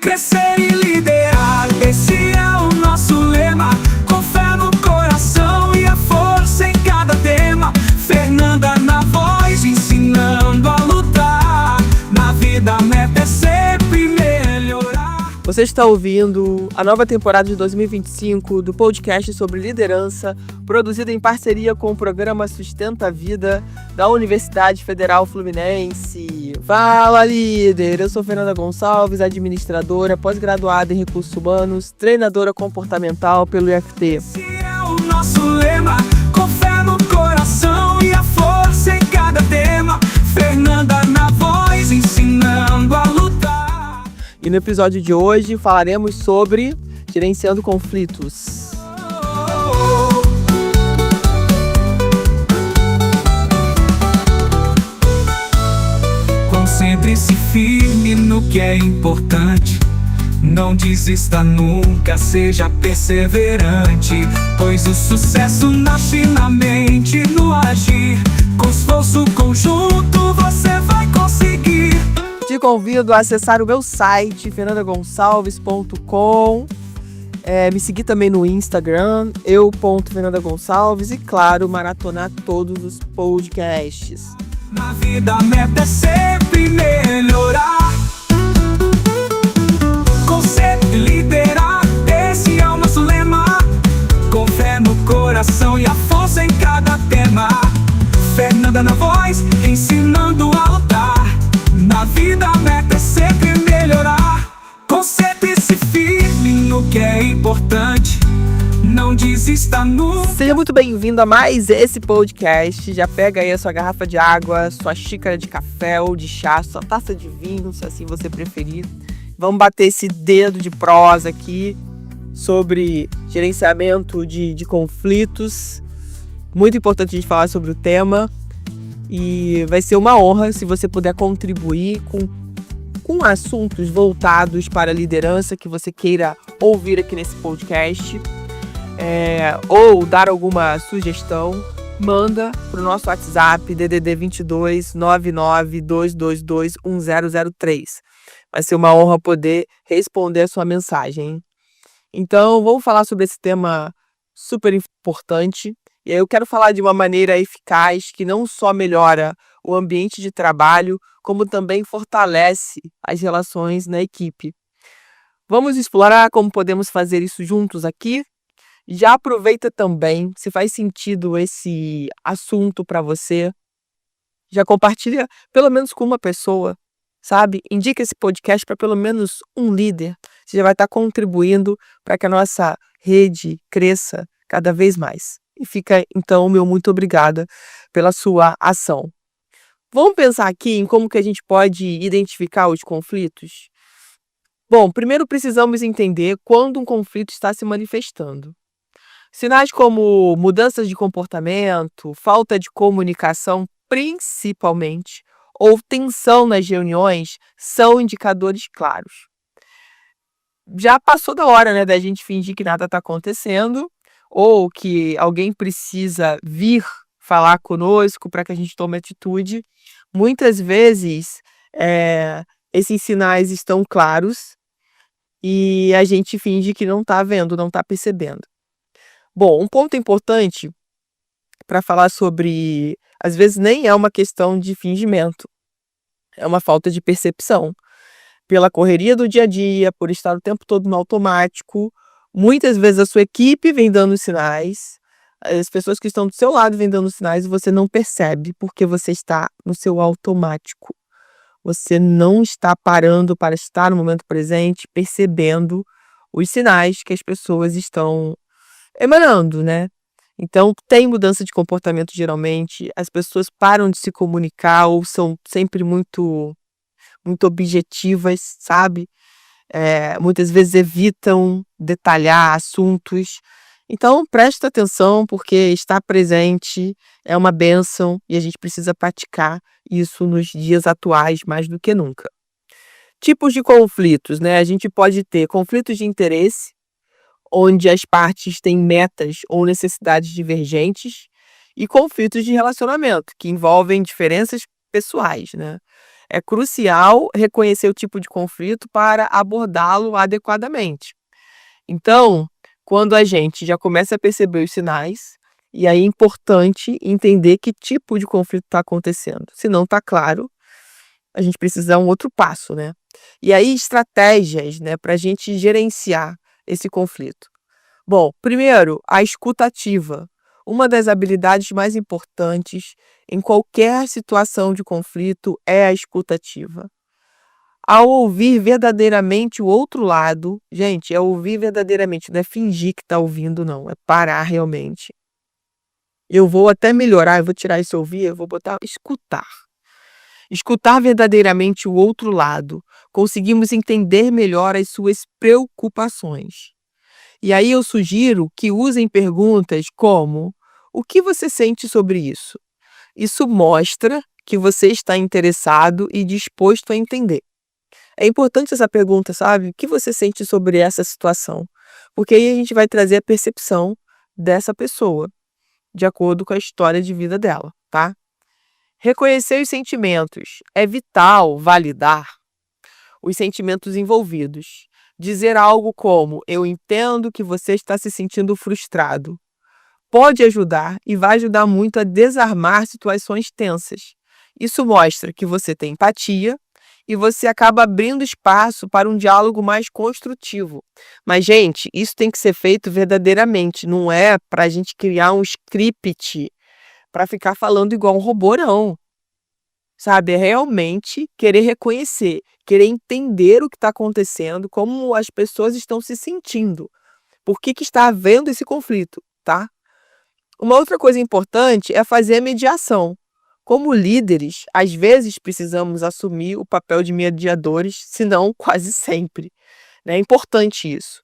crescer e liderar. Esse é o nosso lema, com fé no coração e a força em cada tema. Fernanda na voz, ensinando a lutar. Na vida a meta é sempre melhorar. Você está ouvindo a nova temporada de 2025 do podcast sobre liderança, produzido em parceria com o programa Sustenta a Vida da Universidade Federal Fluminense. Fala, líder! Eu sou Fernanda Gonçalves, administradora, pós-graduada em Recursos Humanos, treinadora comportamental pelo IFT. Esse é o nosso lema, com fé no coração e a força em cada tema. Fernanda na voz, ensinando a lutar. E no episódio de hoje falaremos sobre gerenciando conflitos. Concentre-se firme no que é importante. Não desista nunca, seja perseverante, pois o sucesso nasce na mente, no agir. Com esforço conjunto você vai conseguir. Te convido a acessar o meu site, fernandagonçalves.com, me seguir também no Instagram, eu.fernandagonçalves e, claro, maratonar todos os podcasts. Na vida a meta é sempre melhorar. Conceito de liderar, esse é o nosso lema. Com fé no coração e a força em cada tema. Fernanda na voz, ensinando a lutar. Na vida a meta é sempre melhorar. Concentre-se firme no que é importante. Não desista nunca. Seja muito bem-vindo a mais esse podcast. Já pega aí a sua garrafa de água, sua xícara de café ou de chá, sua taça de vinho, se assim você preferir. Vamos bater esse dedo de prosa aqui sobre gerenciamento de conflitos. Muito importante a gente falar sobre o tema. E vai ser uma honra se você puder contribuir com assuntos voltados para a liderança que você queira ouvir aqui nesse podcast. Ou dar alguma sugestão, manda para o nosso WhatsApp DDD 22 99 222 1003. Vai ser uma honra poder responder a sua mensagem. Então, vamos falar sobre esse tema super importante. E aí eu quero falar de uma maneira eficaz que não só melhora o ambiente de trabalho, como também fortalece as relações na equipe. Vamos explorar como podemos fazer isso juntos aqui? Já aproveita também, se faz sentido esse assunto para você, já compartilha pelo menos com uma pessoa, sabe? Indica esse podcast para pelo menos um líder. Você já vai estar contribuindo para que a nossa rede cresça cada vez mais. E fica, então, o meu muito obrigada pela sua ação. Vamos pensar aqui em como que a gente pode identificar os conflitos? Bom, primeiro precisamos entender quando um conflito está se manifestando. Sinais como mudanças de comportamento, falta de comunicação, principalmente, ou tensão nas reuniões, são indicadores claros. Já passou da hora, né, da gente fingir que nada está acontecendo, ou que alguém precisa vir falar conosco para que a gente tome atitude. Muitas vezes, esses sinais estão claros e a gente finge que não está vendo, não está percebendo. Bom, um ponto importante para falar sobre, às vezes nem é uma questão de fingimento, é uma falta de percepção. Pela correria do dia a dia, por estar o tempo todo no automático, muitas vezes a sua equipe vem dando sinais, as pessoas que estão do seu lado vem dando sinais e você não percebe porque você está no seu automático. Você não está parando para estar no momento presente, percebendo os sinais que as pessoas estão emanando, né? Então, tem mudança de comportamento geralmente, as pessoas param de se comunicar ou são sempre muito objetivas, sabe? Muitas vezes evitam detalhar assuntos. Então, presta atenção, porque estar presente é uma bênção e a gente precisa praticar isso nos dias atuais mais do que nunca. Tipos de conflitos, né? A gente pode ter conflitos de interesse, onde as partes têm metas ou necessidades divergentes, e conflitos de relacionamento, que envolvem diferenças pessoais, né? É crucial reconhecer o tipo de conflito para abordá-lo adequadamente. Então, quando a gente já começa a perceber os sinais, e aí é importante entender que tipo de conflito está acontecendo. Se não está claro, a gente precisa dar um outro passo, né? E aí, estratégias, né, para a gente gerenciar esse conflito. Bom, primeiro, a escuta ativa. Uma das habilidades mais importantes em qualquer situação de conflito é a escuta ativa. Ao ouvir verdadeiramente o outro lado, gente, é ouvir verdadeiramente, não é fingir que está ouvindo, não, é parar realmente. Eu vou até melhorar, eu vou tirar esse ouvir, eu vou botar escutar. Escutar verdadeiramente o outro lado, conseguimos entender melhor as suas preocupações. E aí eu sugiro que usem perguntas como: o que você sente sobre isso? Isso mostra que você está interessado e disposto a entender. É importante essa pergunta, sabe? O que você sente sobre essa situação? Porque aí a gente vai trazer a percepção dessa pessoa, de acordo com a história de vida dela, tá? Reconhecer os sentimentos. É vital validar os sentimentos envolvidos. Dizer algo como: eu entendo que você está se sentindo frustrado. Pode ajudar e vai ajudar muito a desarmar situações tensas. Isso mostra que você tem empatia e você acaba abrindo espaço para um diálogo mais construtivo. Mas, gente, isso tem que ser feito verdadeiramente, não é para a gente criar um script para ficar falando igual um robô, não. Sabe, é realmente querer reconhecer, querer entender o que está acontecendo, como as pessoas estão se sentindo, por que está havendo esse conflito, tá? Uma outra coisa importante é fazer a mediação. Como líderes, às vezes precisamos assumir o papel de mediadores, se não quase sempre, né? É importante isso.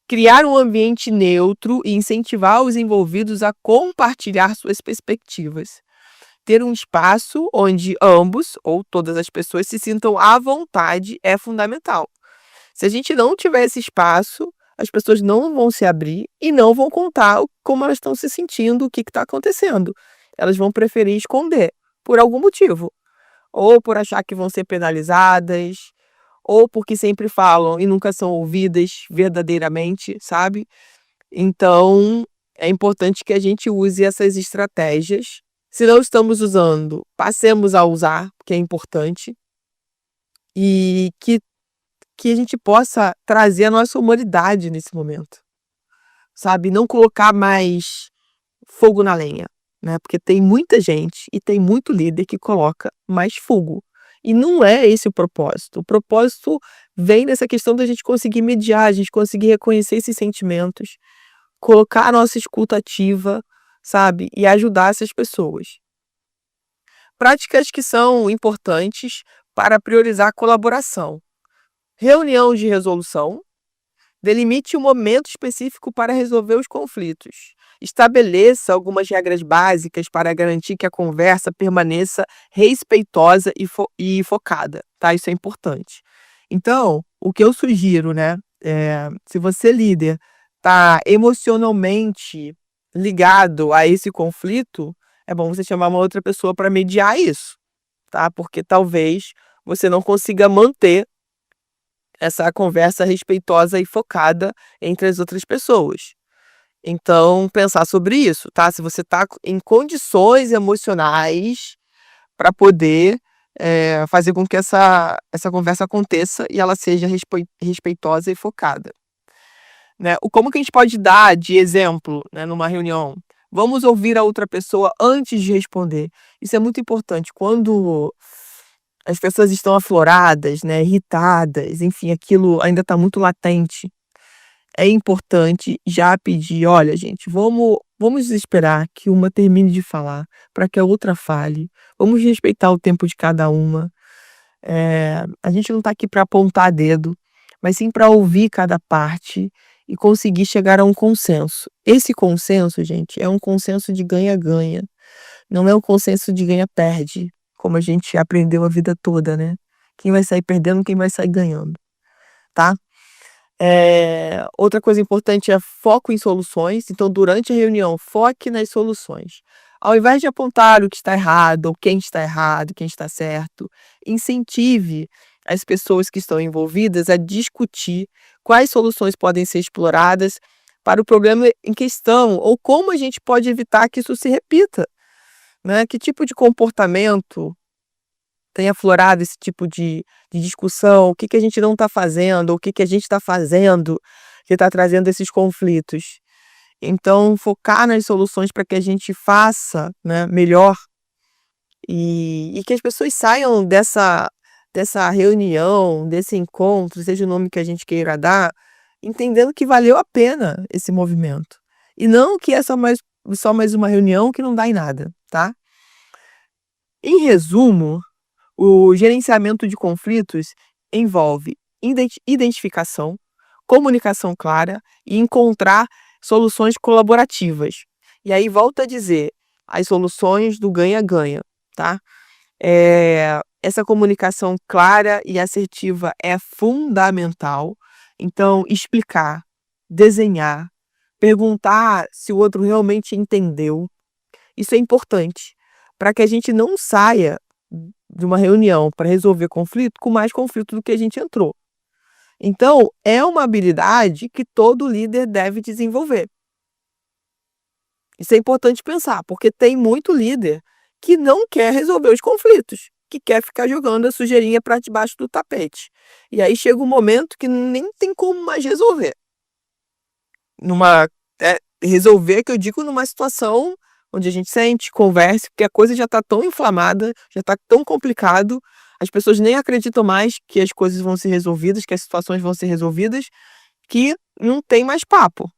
Criar um ambiente neutro e incentivar os envolvidos a compartilhar suas perspectivas. Ter um espaço onde ambos ou todas as pessoas se sintam à vontade é fundamental. Se a gente não tiver esse espaço, as pessoas não vão se abrir e não vão contar como elas estão se sentindo, o que está acontecendo. Elas vão preferir esconder, por algum motivo. Ou por achar que vão ser penalizadas, ou porque sempre falam e nunca são ouvidas verdadeiramente, sabe? Então, é importante que a gente use essas estratégias. Se não estamos usando, passemos a usar, que é importante, e que a gente possa trazer a nossa humanidade nesse momento, sabe? Não colocar mais fogo na lenha, né? Porque tem muita gente e tem muito líder que coloca mais fogo. E não é esse o propósito. O propósito vem nessa questão da gente conseguir mediar, a gente conseguir reconhecer esses sentimentos, colocar a nossa escuta ativa, sabe? E ajudar essas pessoas. Práticas que são importantes para priorizar a colaboração. Reunião de resolução. Delimite um momento específico para resolver os conflitos. Estabeleça algumas regras básicas para garantir que a conversa permaneça respeitosa e focada, tá? Isso é importante. Então, o que eu sugiro, né? Se você, líder, está emocionalmente ligado a esse conflito, é bom você chamar uma outra pessoa para mediar isso, tá? Porque talvez você não consiga manter essa conversa respeitosa e focada entre as outras pessoas. Então, pensar sobre isso, tá? Se você está em condições emocionais para poder fazer com que essa conversa aconteça e ela seja respeitosa e focada, né? Como que a gente pode dar de exemplo, né, numa reunião? Vamos ouvir a outra pessoa antes de responder. Isso é muito importante. Quando as pessoas estão afloradas, né, irritadas, enfim, aquilo ainda está muito latente, é importante já pedir: olha, gente, vamos esperar que uma termine de falar para que a outra fale. Vamos respeitar o tempo de cada uma. A gente não está aqui para apontar dedo, mas sim para ouvir cada parte e conseguir chegar a um consenso. Esse consenso, gente, é um consenso de ganha-ganha. Não é um consenso de ganha-perde, como a gente aprendeu a vida toda, né? Quem vai sair perdendo, quem vai sair ganhando, tá? Outra coisa importante é foco em soluções. Então, durante a reunião, foque nas soluções. Ao invés de apontar o que está errado, ou quem está errado, quem está certo, incentive as pessoas que estão envolvidas a discutir quais soluções podem ser exploradas para o problema em questão, ou como a gente pode evitar que isso se repita, né? Que tipo de comportamento tem aflorado esse tipo de discussão, o que a gente não está fazendo, ou o que a gente está fazendo que está trazendo esses conflitos. Então, focar nas soluções para que a gente faça, né, melhor e que as pessoas saiam dessa reunião, desse encontro, seja o nome que a gente queira dar, entendendo que valeu a pena esse movimento. E não que é só mais uma reunião que não dá em nada, tá? Em resumo, o gerenciamento de conflitos envolve identificação, comunicação clara e encontrar soluções colaborativas. E aí volto a dizer, as soluções do ganha-ganha, tá? Essa comunicação clara e assertiva é fundamental. Então, explicar, desenhar, perguntar se o outro realmente entendeu. Isso é importante para que a gente não saia de uma reunião para resolver conflito com mais conflito do que a gente entrou. Então, é uma habilidade que todo líder deve desenvolver. Isso é importante pensar, porque tem muito líder que não quer resolver os conflitos, que quer ficar jogando a sujeirinha para debaixo do tapete. E aí chega um momento que nem tem como mais resolver. Resolver, que eu digo, numa situação onde a gente sente, converse, porque a coisa já está tão inflamada, já está tão complicado, as pessoas nem acreditam mais que as coisas vão ser resolvidas, que as situações vão ser resolvidas, que não tem mais papo.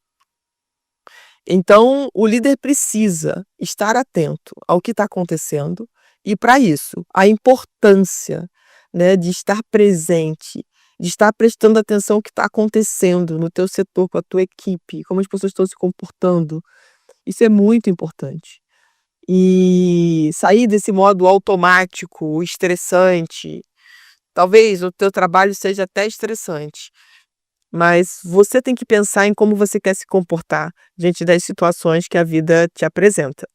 Então, o líder precisa estar atento ao que está acontecendo e, para isso, a importância, né, de estar presente, de estar prestando atenção ao que está acontecendo no teu setor, com a tua equipe, como as pessoas estão se comportando. Isso é muito importante. E sair desse modo automático, estressante. Talvez o teu trabalho seja até estressante, mas você tem que pensar em como você quer se comportar diante das situações que a vida te apresenta.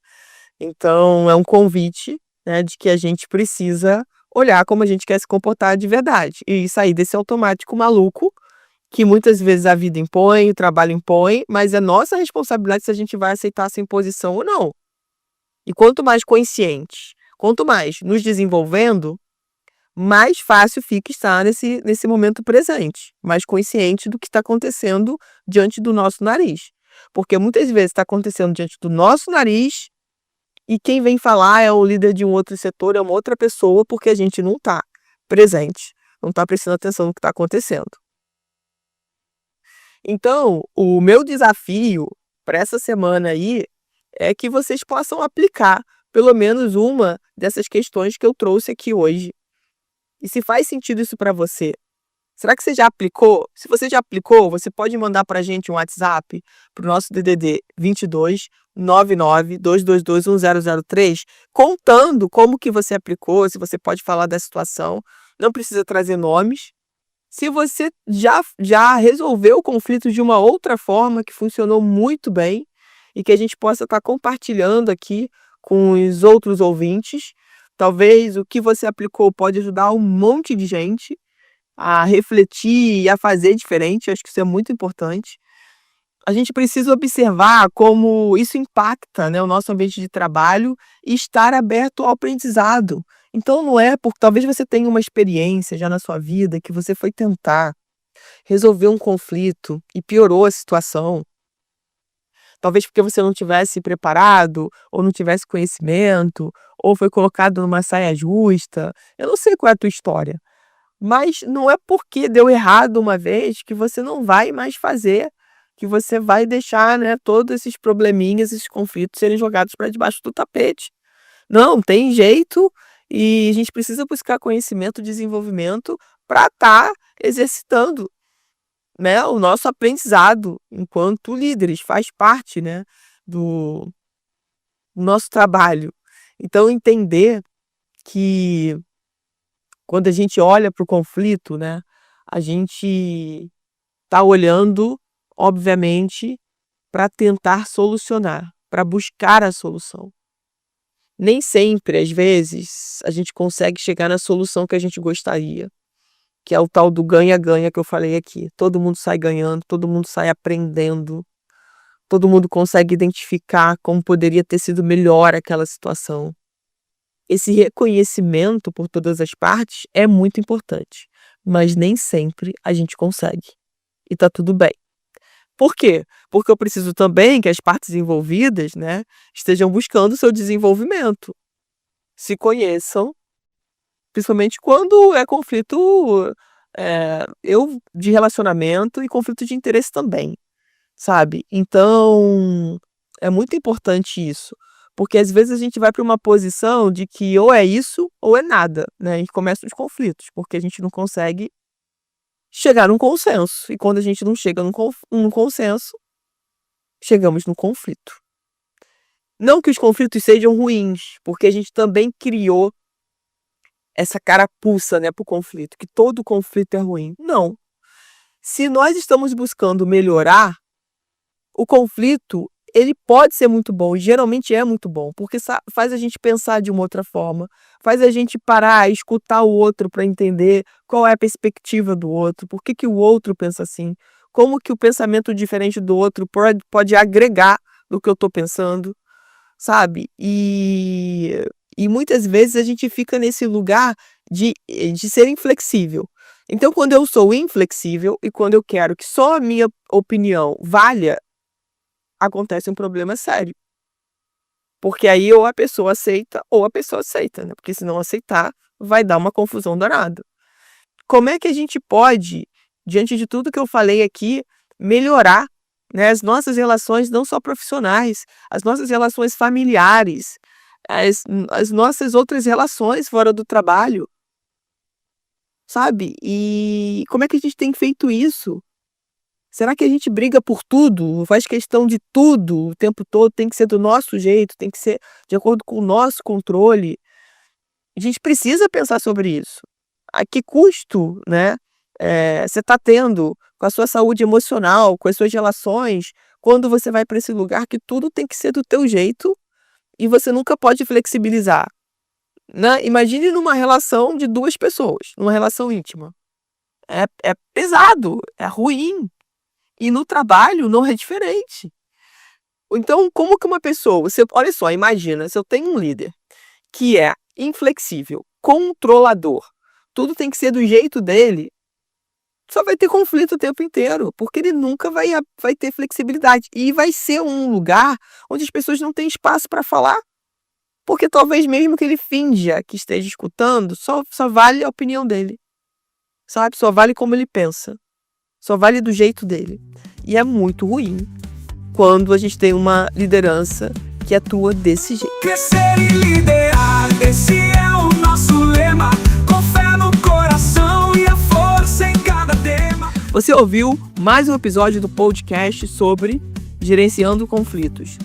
Então, é um convite, né, de que a gente precisa olhar como a gente quer se comportar de verdade e sair desse automático maluco que muitas vezes a vida impõe, o trabalho impõe, mas é nossa responsabilidade se a gente vai aceitar essa imposição ou não. E quanto mais conscientes, quanto mais nos desenvolvendo, mais fácil fica estar nesse momento presente, mais consciente do que está acontecendo diante do nosso nariz. Porque muitas vezes está acontecendo diante do nosso nariz e quem vem falar é o líder de um outro setor, é uma outra pessoa, porque a gente não está presente, não está prestando atenção no que está acontecendo. Então, o meu desafio para essa semana aí é que vocês possam aplicar pelo menos uma dessas questões que eu trouxe aqui hoje. E se faz sentido isso para você? Será que você já aplicou? Se você já aplicou, você pode mandar para a gente um WhatsApp para o nosso DDD 22 99 222 1003, contando como que você aplicou, se você pode falar da situação. Não precisa trazer nomes. Se você já resolveu o conflito de uma outra forma que funcionou muito bem e que a gente possa estar compartilhando aqui com os outros ouvintes, talvez o que você aplicou pode ajudar um monte de gente a refletir e a fazer diferente. Eu acho que isso é muito importante. A gente precisa observar como isso impacta, né, o nosso ambiente de trabalho e estar aberto ao aprendizado. Então não é porque talvez você tenha uma experiência já na sua vida que você foi tentar resolver um conflito e piorou a situação. Talvez porque você não tivesse preparado, ou não tivesse conhecimento, ou foi colocado numa saia justa. Eu não sei qual é a tua história, mas não é porque deu errado uma vez que você não vai mais fazer, que você vai deixar, né, todos esses probleminhas, esses conflitos serem jogados para debaixo do tapete. Não, tem jeito e a gente precisa buscar conhecimento, desenvolvimento para estar exercitando, né, o nosso aprendizado enquanto líderes, faz parte, né, do nosso trabalho. Então entender que quando a gente olha para o conflito, né, a gente está olhando, obviamente, para tentar solucionar, para buscar a solução. Nem sempre, às vezes, a gente consegue chegar na solução que a gente gostaria, que é o tal do ganha-ganha que eu falei aqui. Todo mundo sai ganhando, todo mundo sai aprendendo, todo mundo consegue identificar como poderia ter sido melhor aquela situação. Esse reconhecimento por todas as partes é muito importante, mas nem sempre a gente consegue. E tá tudo bem. Por quê? Porque eu preciso também que as partes envolvidas, né, estejam buscando o seu desenvolvimento, se conheçam, principalmente quando é conflito de relacionamento e conflito de interesse também, sabe? Então, é muito importante isso, porque às vezes a gente vai para uma posição de que ou é isso ou é nada, né? E começam os conflitos, porque a gente não consegue chegar num consenso. E quando a gente não chega num consenso, chegamos no conflito. Não que os conflitos sejam ruins, porque a gente também criou essa carapuça, né, pro conflito, que todo conflito é ruim. Não. Se nós estamos buscando melhorar, o conflito, ele pode ser muito bom, e geralmente é muito bom, porque faz a gente pensar de uma outra forma, faz a gente parar, escutar o outro para entender qual é a perspectiva do outro, por que o outro pensa assim, como que o pensamento diferente do outro pode agregar no que eu estou pensando, sabe? E muitas vezes a gente fica nesse lugar de ser inflexível. Então, quando eu sou inflexível e quando eu quero que só a minha opinião valha, acontece um problema sério. Porque aí ou a pessoa aceita, né? Porque se não aceitar, vai dar uma confusão danada. Como é que a gente pode, diante de tudo que eu falei aqui, melhorar, né, as nossas relações não só profissionais, as nossas relações familiares, as nossas outras relações fora do trabalho, sabe? E como é que a gente tem feito isso? Será que a gente briga por tudo, faz questão de tudo o tempo todo, tem que ser do nosso jeito, tem que ser de acordo com o nosso controle? A gente precisa pensar sobre isso. A que custo, né, você está tendo com a sua saúde emocional, com as suas relações, quando você vai para esse lugar que tudo tem que ser do teu jeito e você nunca pode flexibilizar, né? Imagine numa relação de 2 pessoas, numa relação íntima. É pesado, é ruim. E no trabalho não é diferente. Então, como que uma pessoa... olha só, imagina, se eu tenho um líder que é inflexível, controlador, tudo tem que ser do jeito dele, só vai ter conflito o tempo inteiro, porque ele nunca vai ter flexibilidade. E vai ser um lugar onde as pessoas não têm espaço para falar, porque talvez mesmo que ele finja que esteja escutando, só vale a opinião dele, sabe? Só vale como ele pensa. Só vale do jeito dele. E é muito ruim quando a gente tem uma liderança que atua desse jeito. Crescer e liderar, esse é o nosso lema. Com fé no coração e a força em cada tema. Você ouviu mais um episódio do podcast sobre Gerenciando Conflitos,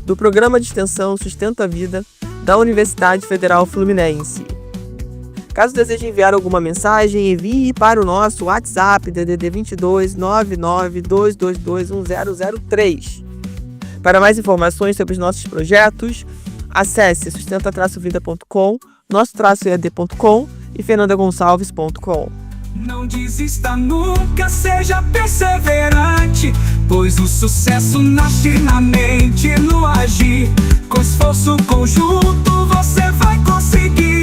do programa de extensão Sustenta a Vida da Universidade Federal Fluminense. Caso deseje enviar alguma mensagem, envie para o nosso WhatsApp DDD 22 99 222 1003. Para mais informações sobre os nossos projetos, acesse sustenta-vida.com, nosso-ead.com e fernandagonçalves.com. Não desista nunca, seja perseverante, pois o sucesso nasce na mente, no agir. Com esforço conjunto você vai conseguir.